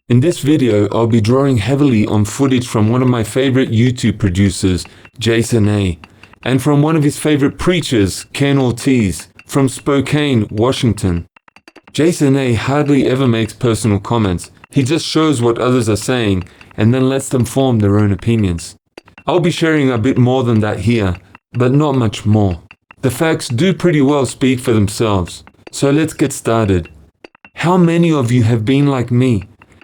In this video, I'll be drawing heavily on footage from one of my favorite YouTube producers, Jason A., and from one of his favorite preachers, Ken Ortiz, from Spokane, Washington. Jason A. hardly ever makes personal comments. He just shows what others are saying and then lets them form their own opinions. I'll be sharing a bit more than that here, but not much more. The facts do pretty well speak for themselves, so let's get started. How many of you have been like me?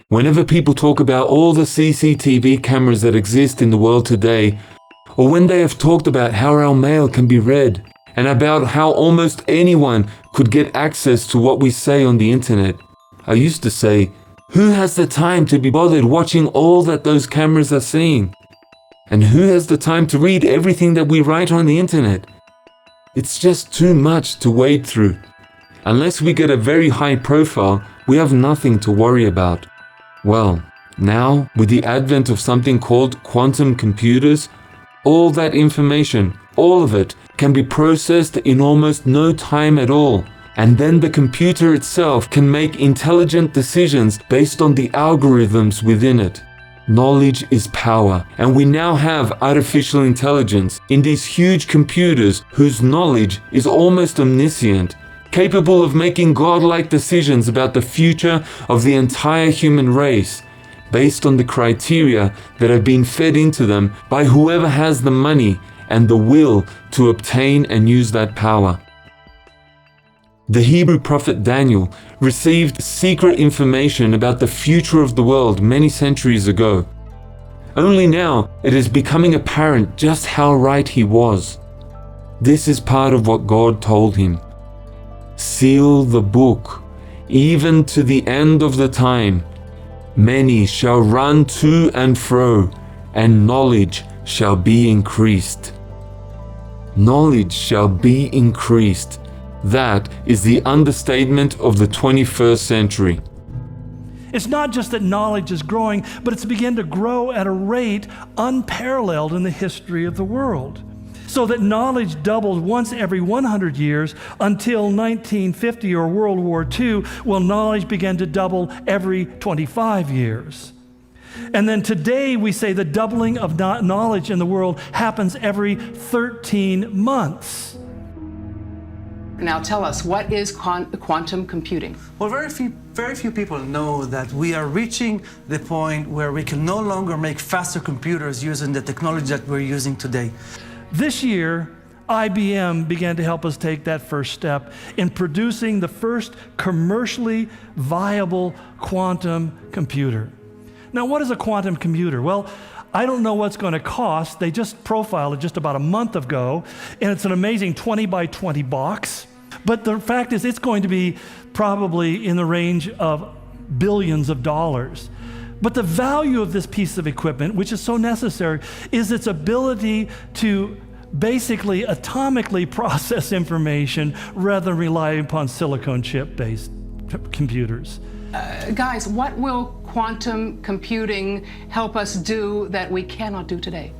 Whenever people talk about all the CCTV cameras that exist in the world today, or when they have talked about how our mail can be read, and about how almost anyone could get access to what we say on the internet, I used to say, who has the time to be bothered watching all that those cameras are seeing? And who has the time to read everything that we write on the internet? It's just too much to wade through. Unless we get a very high profile, we have nothing to worry about. Well, now, with the advent of something called quantum computers, all that information, all of it, can be processed in almost no time at all. And then the computer itself can make intelligent decisions based on the algorithms within it. Knowledge is power, and we now have artificial intelligence in these huge computers whose knowledge is almost omniscient, capable of making godlike decisions about the future of the entire human race, based on the criteria that have been fed into them by whoever has the money and the will to obtain and use that power. The Hebrew prophet Daniel received secret information about the future of the world many centuries ago. Only now it is becoming apparent just how right he was. This is part of what God told him. Seal the book, even to the end of the time. Many shall run to and fro, and knowledge shall be increased. Knowledge shall be increased. That is the understatement of the 21st century. It's not just that knowledge is growing, but it's begun to grow at a rate unparalleled in the history of the world. So that knowledge doubled once every 100 years until 1950 or World War II, well, knowledge began to double every 25 years. And then today we say the doubling of knowledge in the world happens every 13 months. Now tell us, what is quantum computing? Well, very few people know that we are reaching the point where we can no longer make faster computers using the technology that we're using today. This year, IBM began to help us take that first step in producing the first commercially viable quantum computer. Now, what is a quantum computer? Well, I don't know what's going to cost. They just profiled it just about a month ago, and it's an amazing 20 by 20 box. But the fact is, it's going to be probably in the range of billions of dollars. But the value of this piece of equipment, which is so necessary, is its ability to basically atomically process information rather than rely upon silicon chip-based computers. Guys, what will quantum computing help us do that we cannot do today?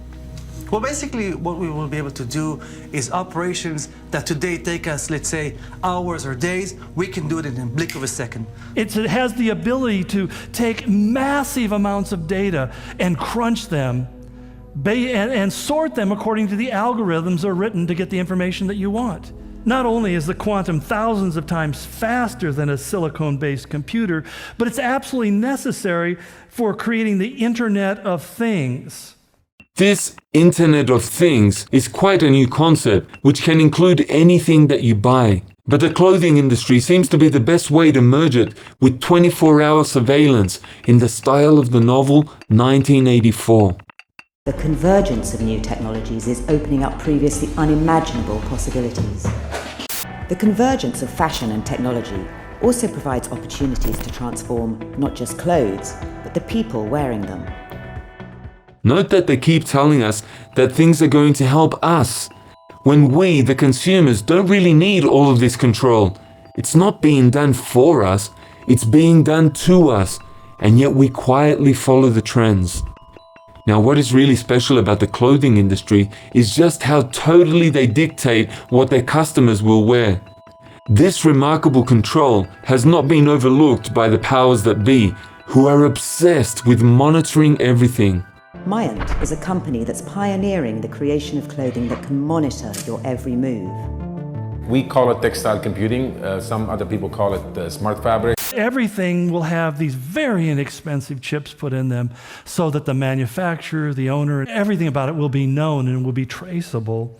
Well, basically, what we will be able to do is operations that today take us, let's say, hours or days, we can do it in a blink of a second. It has the ability to take massive amounts of data and crunch them and sort them according to the algorithms that are written to get the information that you want. Not only is the quantum thousands of times faster than a silicon-based computer, but it's absolutely necessary for creating the Internet of Things. This Internet of Things is quite a new concept, which can include anything that you buy. But the clothing industry seems to be the best way to merge it with 24-hour surveillance in the style of the novel 1984. The convergence of new technologies is opening up previously unimaginable possibilities. The convergence of fashion and technology also provides opportunities to transform not just clothes, but the people wearing them. Note that they keep telling us that things are going to help us, when we, the consumers, don't really need all of this control. It's not being done for us, it's being done to us, and yet we quietly follow the trends. Now, what is really special about the clothing industry is just how totally they dictate what their customers will wear. This remarkable control has not been overlooked by the powers that be, who are obsessed with monitoring everything. Myant is a company that's pioneering the creation of clothing that can monitor your every move. We call it textile computing. Some other people call it smart fabric. Everything will have these very inexpensive chips put in them so that the manufacturer, the owner, everything about it will be known and will be traceable.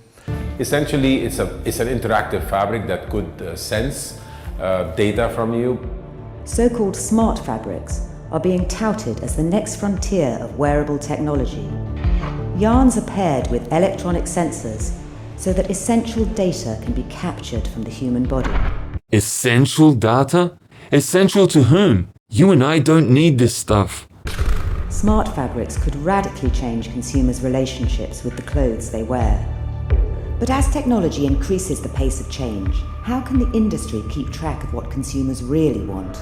Essentially, it's an interactive fabric that could sense data from you. So-called smart fabrics are being touted as the next frontier of wearable technology. Yarns are paired with electronic sensors so that essential data can be captured from the human body. Essential data? Essential to whom? You and I don't need this stuff. Smart fabrics could radically change consumers' relationships with the clothes they wear. But as technology increases the pace of change, how can the industry keep track of what consumers really want?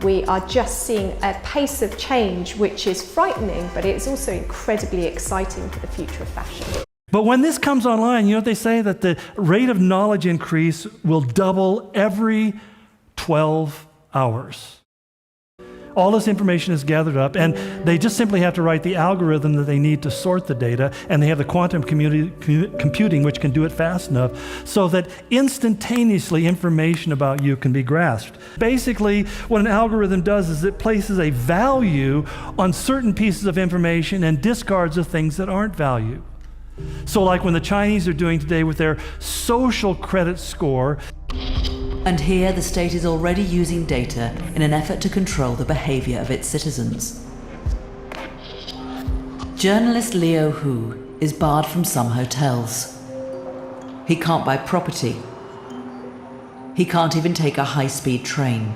We are just seeing a pace of change which is frightening, but it's also incredibly exciting for the future of fashion. But when this comes online, you know what they say? That the rate of knowledge increase will double every 12 hours. All this information is gathered up, and they just simply have to write the algorithm that they need to sort the data, and they have the quantum computing which can do it fast enough so that instantaneously information about you can be grasped. Basically, what an algorithm does is it places a value on certain pieces of information and discards the things that aren't value. So like when the Chinese are doing today with their social credit score. And here the state is already using data in an effort to control the behavior of its citizens. Journalist Leo Hu is barred from some hotels. He can't buy property. He can't even take a high-speed train.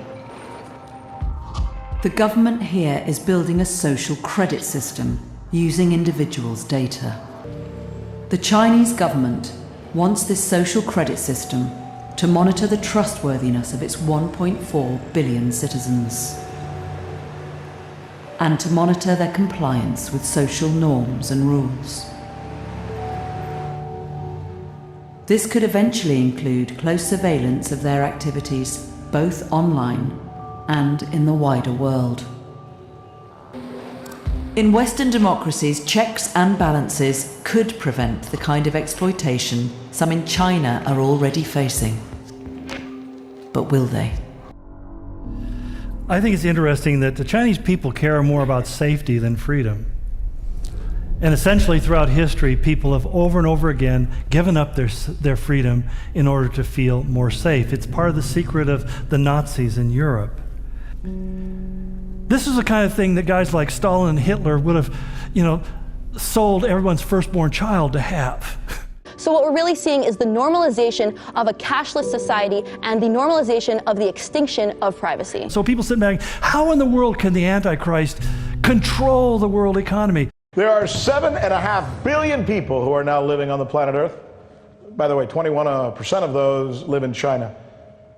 The government here is building a social credit system using individuals' data. The Chinese government wants this social credit system to monitor the trustworthiness of its 1.4 billion citizens and to monitor their compliance with social norms and rules. This could eventually include close surveillance of their activities both online and in the wider world. In Western democracies, checks and balances could prevent the kind of exploitation some in China are already facing. But will they? I think it's interesting that the Chinese people care more about safety than freedom. And essentially throughout history, people have over and over again given up their freedom in order to feel more safe. It's part of the secret of the Nazis in Europe. This is the kind of thing that guys like Stalin and Hitler would have, sold everyone's firstborn child to have. So what we're really seeing is the normalization of a cashless society and the normalization of the extinction of privacy. So people sit back, how in the world can the Antichrist control the world economy? There are 7.5 billion people who are now living on the planet Earth. By the way, 21% of those live in China.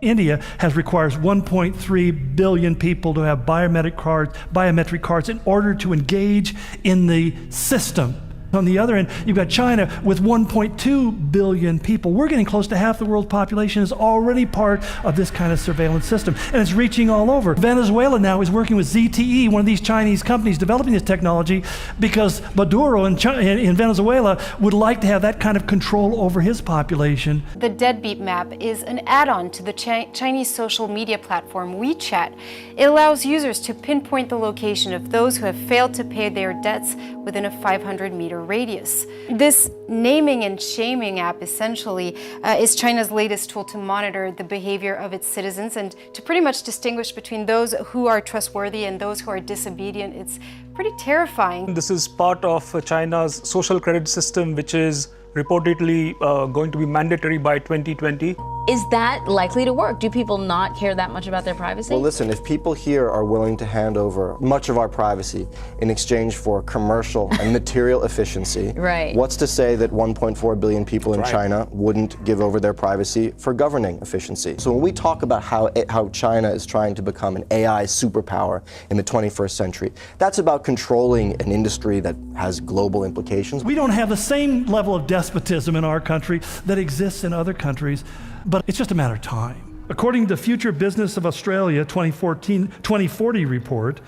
India requires 1.3 billion people to have biometric cards in order to engage in the system. On the other end, you've got China with 1.2 billion people. We're getting close to half the world's population is already part of this kind of surveillance system, and it's reaching all over. Venezuela now is working with ZTE, one of these Chinese companies developing this technology, because Maduro in Venezuela would like to have that kind of control over his population. The Deadbeat Map is an add-on to the Chinese social media platform WeChat. It allows users to pinpoint the location of those who have failed to pay their debts within a 500-meter radius. This naming and shaming app essentially is China's latest tool to monitor the behavior of its citizens and to pretty much distinguish between those who are trustworthy and those who are disobedient. It's pretty terrifying. This is part of China's social credit system, which is reportedly going to be mandatory by 2020. Is that likely to work? Do people not care that much about their privacy? Well, listen, if people here are willing to hand over much of our privacy in exchange for commercial and material efficiency, right. What's to say that 1.4 billion people in China wouldn't give over their privacy for governing efficiency? So when we talk about how China is trying to become an AI superpower in the 21st century, that's about controlling an industry that has global implications. We don't have the same level of despotism in our country that exists in other countries, but it's just a matter of time. According to the Future Business of Australia 2040 report,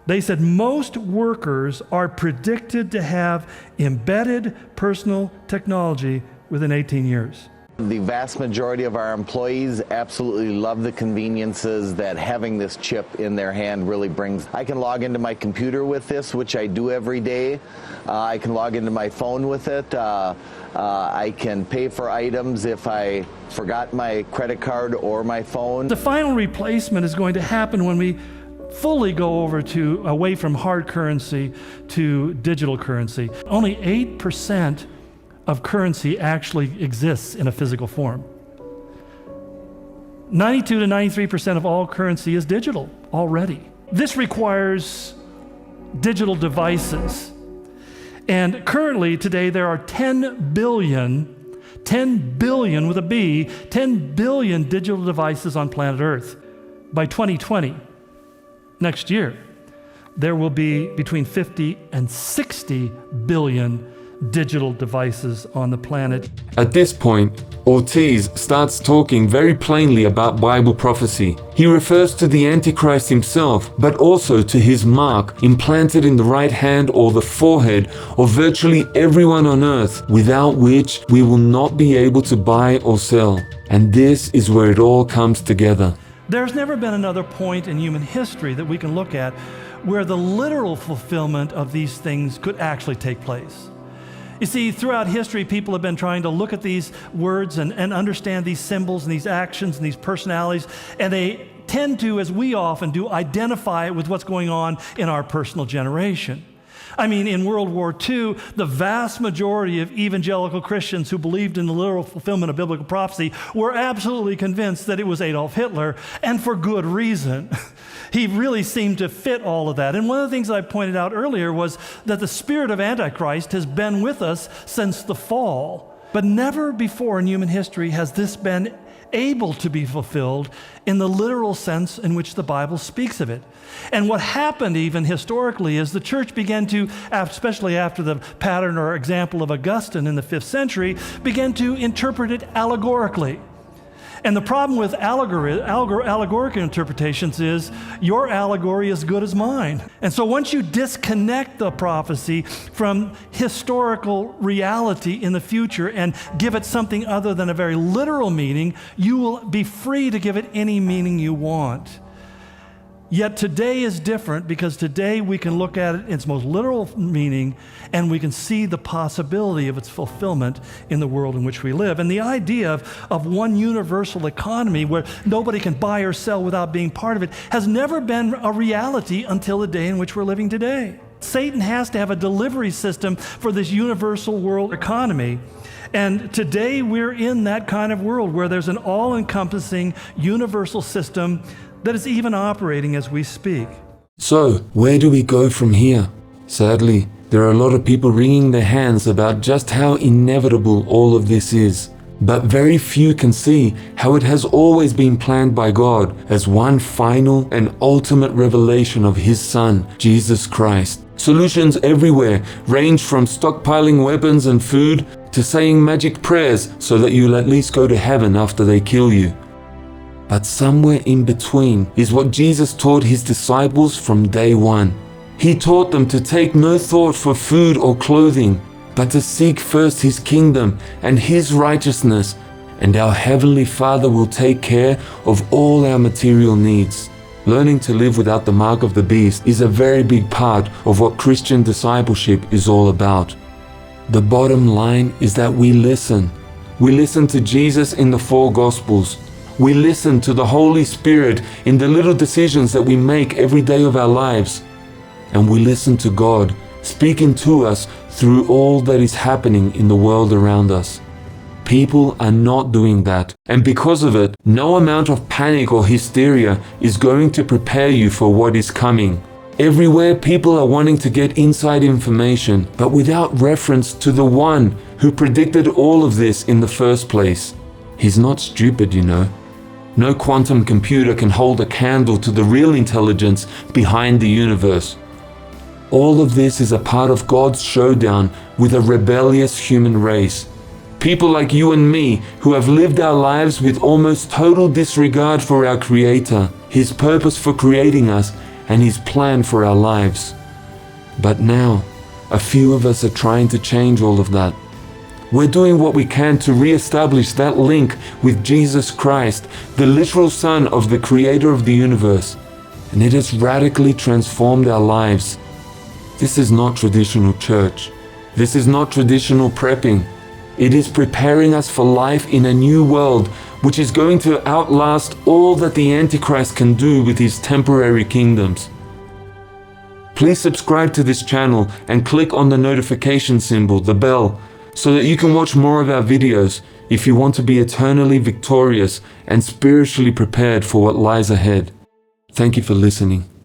They said most workers are predicted to have embedded personal technology within 18 years. The vast majority of our employees absolutely love the conveniences that having this chip in their hand really brings. I can log into my computer with this, which I do every day. I can log into my phone with it. I can pay for items if I forgot my credit card or my phone. The final replacement is going to happen when we fully go away from hard currency to digital currency. Only 8% of currency actually exists in a physical form. 92 to 93% of all currency is digital already. This requires digital devices. And currently, today, there are 10 billion with a B, 10 billion digital devices on planet Earth. By 2020, next year, there will be between 50 and 60 billion digital devices on the planet. At this point, Ortiz starts talking very plainly about Bible prophecy. He refers to the Antichrist himself, but also to his mark implanted in the right hand or the forehead of virtually everyone on earth, without which we will not be able to buy or sell. And this is where it all comes together. There's never been another point in human history that we can look at where the literal fulfillment of these things could actually take place. You see, throughout history, people have been trying to look at these words and understand these symbols and these actions and these personalities, and they tend to, as we often do, identify it with what's going on in our personal generation. I mean, in World War II, the vast majority of evangelical Christians who believed in the literal fulfillment of biblical prophecy were absolutely convinced that it was Adolf Hitler, and for good reason. He really seemed to fit all of that. And one of the things I pointed out earlier was that the spirit of Antichrist has been with us since the fall. But never before in human history has this been able to be fulfilled in the literal sense in which the Bible speaks of it. And what happened even historically is the church began to, especially after the pattern or example of Augustine in the 5th century, began to interpret it allegorically. And the problem with allegorical interpretations is your allegory is as good as mine. And so once you disconnect the prophecy from historical reality in the future and give it something other than a very literal meaning, you will be free to give it any meaning you want. Yet today is different because today we can look at it in its most literal meaning and we can see the possibility of its fulfillment in the world in which we live. And the idea of one universal economy where nobody can buy or sell without being part of it has never been a reality until the day in which we're living today. Satan has to have a delivery system for this universal world economy. And today we're in that kind of world where there's an all-encompassing universal system that is even operating as we speak. So, where do we go from here? Sadly, there are a lot of people wringing their hands about just how inevitable all of this is. But very few can see how it has always been planned by God as one final and ultimate revelation of His Son, Jesus Christ. Solutions everywhere range from stockpiling weapons and food to saying magic prayers so that you'll at least go to heaven after they kill you. But somewhere in between is what Jesus taught His disciples from day one. He taught them to take no thought for food or clothing, but to seek first His kingdom and His righteousness, and our Heavenly Father will take care of all our material needs. Learning to live without the mark of the beast is a very big part of what Christian discipleship is all about. The bottom line is that we listen. We listen to Jesus in the 4 Gospels. We listen to the Holy Spirit in the little decisions that we make every day of our lives. And we listen to God speaking to us through all that is happening in the world around us. People are not doing that. And because of it, no amount of panic or hysteria is going to prepare you for what is coming. Everywhere people are wanting to get inside information, but without reference to the one who predicted all of this in the first place. He's not stupid, you know. No quantum computer can hold a candle to the real intelligence behind the universe. All of this is a part of God's showdown with a rebellious human race. People like you and me who have lived our lives with almost total disregard for our Creator, His purpose for creating us, and His plan for our lives. But now, a few of us are trying to change all of that. We're doing what we can to re-establish that link with Jesus Christ, the literal Son of the Creator of the universe, and it has radically transformed our lives. This is not traditional church. This is not traditional prepping. It is preparing us for life in a new world, which is going to outlast all that the Antichrist can do with his temporary kingdoms. Please subscribe to this channel and click on the notification symbol, the bell, so that you can watch more of our videos if you want to be eternally victorious and spiritually prepared for what lies ahead. Thank you for listening.